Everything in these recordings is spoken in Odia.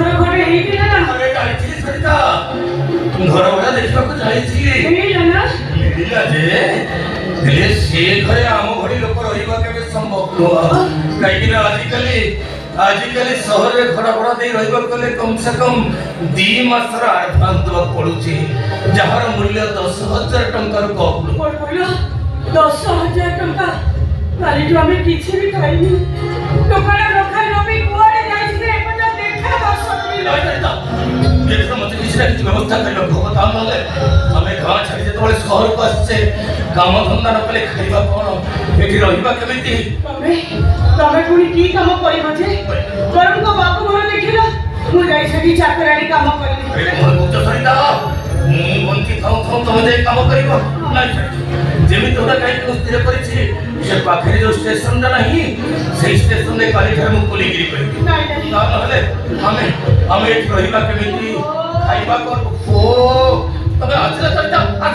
ଘର ଘରେ ହେଇଥିଲା ନା? अरे ଯାଇଥିଲି ସରିତା ଘର ଭଡ଼ା ଦେଖିବାକୁ ଯାଇଛି ମିଳିଲା ନା? ମିଳିଲା ଯେ ହେଲେ ସେ ଘରେ ଆମ ଭଳି ଲୋକ ରହିବା କେବେ ସମ୍ଭବ ନୁହଁ କାହିଁକି ନା ଆଜିକାଲି ସହରରେ ଘର ଭଡ଼ା ଦେଇ ରହିବାକୁ ଗଲେ କମ ସେ କମ 2 ମାସର ଆଡଭାନ୍ସ ଦେବାକୁ ପଡୁଛି ଯାହାର ମୂଲ୍ୟ 10,000 ଟଙ୍କାରୁ କମ୍ ନୁହଁ। କଣ କହିଲ? 10,000 ଟଙ୍କା? କାଲିଠୁ ଆମେ କିଛି ବି ଖାଇନି। ଦୋକାନ ରଖାଇ ରବି କୁଆଡେ ଯାଇଥିଲେ ଏପର୍ଯ୍ୟନ୍ତ ଦେଖା ଦର୍ଶନ ବି ନାହିଁ। ଏଥର ମତେ କିଛି ନା କିଛି ବ୍ୟବସ୍ଥା କରିବାକୁ ହବ ତା ନହେଲେ ଆମେ ଗାଁ ଛାଡ଼ି ଯେତେବେଳେ ସହରକୁ ଆସିଛେ କାମ ଧନ୍ଦା ନ କଲେ ଖାଇବା କଣ ଏଠି ରହିବା କେମିତି? ତମେ ପୁଣି କି କାମ କରିବ ଯେ? ବରଂ ତ ବାପୁ ଘର ଦେଖିଲ ମୁଁ ଯାଇ ସେଠି ଚାକରାଣୀ କାମ କରିବି। ମୋର ବୁଝ ସରିତା ମୁଁ ବଞ୍ଚି ଥାଉ ଥାଉ ତମେ ଯାଇ କାମ କରିବ ନାଇଁ ଯେମିତି ଗୋଟେ କାହିଁକି ମୁଁ ସ୍ଥିର କରିଛି ସେ ପାଖରେ ଯୋଉ ଷ୍ଟେସନଟା ନାହିଁ ସେଇ ଷ୍ଟେସନରେ କାଲିଠାରୁ ମୁଁ ପୋଲିଗିରି କରିବି ନହେଲେ ଆମେ ଏଠି ରହିବା କେମିତି ଖାଇବା କଣ ଓ ତମେ ଆସିଲେ ସରିତା ଆସ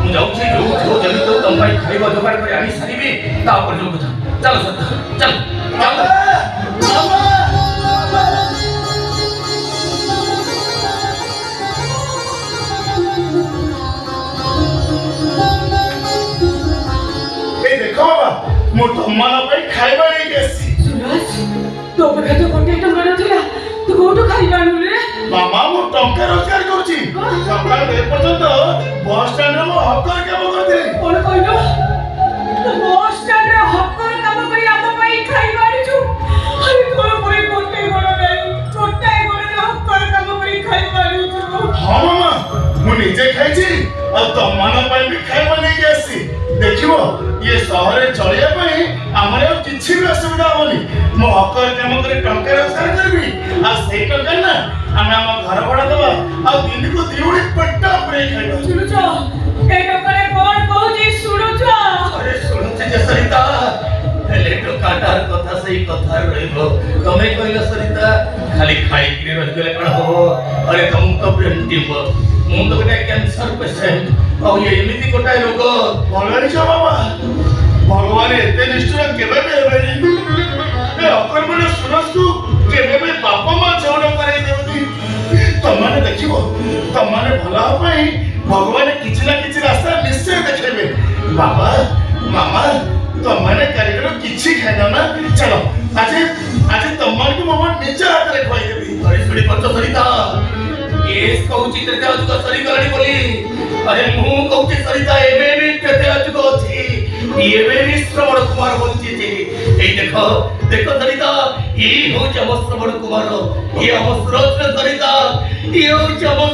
ମୁଁ ଯାଉଛି ଯୋଉ ଯେମିତି ତମ ପାଇଁ ଖାଇବା ଯୋଗାଡ଼ କରି ଆଣି ସାରିବି ତାପରେ ଯୋଉ କଥା ଚାଲ ସରିତା ଚାଲ देखो बाबा मो तमना पे खाइबा नहीं गेसी सुरज तो पाखे तो कोटे टंका नथिला तू कोठो खाइबा आनु रे? मामा मो टंका रोजगार करूची सकाळ ए पर्यंत बस स्टैंड रे मो हक्कर काम करथिली कोन कहलो? तो बस स्टैंड रे हक्कर काम करी आप पई खाइबा आनिछु। अरे तोर पुरे कोटे गोड़ नहीं छोटा गोड़ रे हक्कर काम करी खाइबा आनिछु। हां मामा मु निजे खाइची और तमना पे भी खाइबा नहीं गेसी देखिबो ये शहर चलिया पई हमरे किछि भी असुविधा होनी मो हक्कर काम करे टंका रोजगार करबी आ सेई टंका ना हम घर भड़ा दबा आ दिन को दिउडी पट्टा पुरे खाइबा सुनुचो ए टोकरे कोन कहूची सुनुचो? अरे सुनुचे जे सरिता हेले टोकाटार कथा सही कथा रहइबो तमे कहिला सरिता खाली खाई कि रहि गेले कोन हो अरे तुम तो प्रेमटिव ମୁଁ ତ ଗୋଟେ କ୍ୟାନ୍ସର ପେସେଣ୍ଟ ଆଉ ଏମିତି ଗୋଟାଏ ରୋଗ ଭଲରେ ଛଅ ବାବା ଭଗବାନ ଏତେ ନିଷ୍ଠୁର କେବେ ବି ହେବେନି ଏ ଅକର୍ମଣ ସୁରଜକୁ କେବେ ବି ବାପା ମା ଜଣ କରାଇ ଦେବନି ତମାନେ ଦେଖିବ ତମାନେ ଭଲ ହବା ପାଇଁ ଭଗବାନ କିଛି ନା କିଛି ରାସ୍ତା ନିଶ୍ଚୟ ଦେଖେଇବେ ବାବା ମାମା ତମାନେ କାଲିଠାରୁ କିଛି ଖାଇନ ନା ଚାଲ ଆଜି ତମାନଙ୍କୁ ମୋ ନିଜ ହାତରେ ଖୁଆଇଦେବି अरे सुनी पड़तो सरिता केस कहूची तेते अजुक सरी गलानी बोली अरे मु कहूची सरिता एबे भी तेते अजुक अछि एबे भी श्रवण कुमार बोलची जे ए देखो सरिता ई हो श्रवण कुमार ये हम सुरज सरिता ये हो श्रवण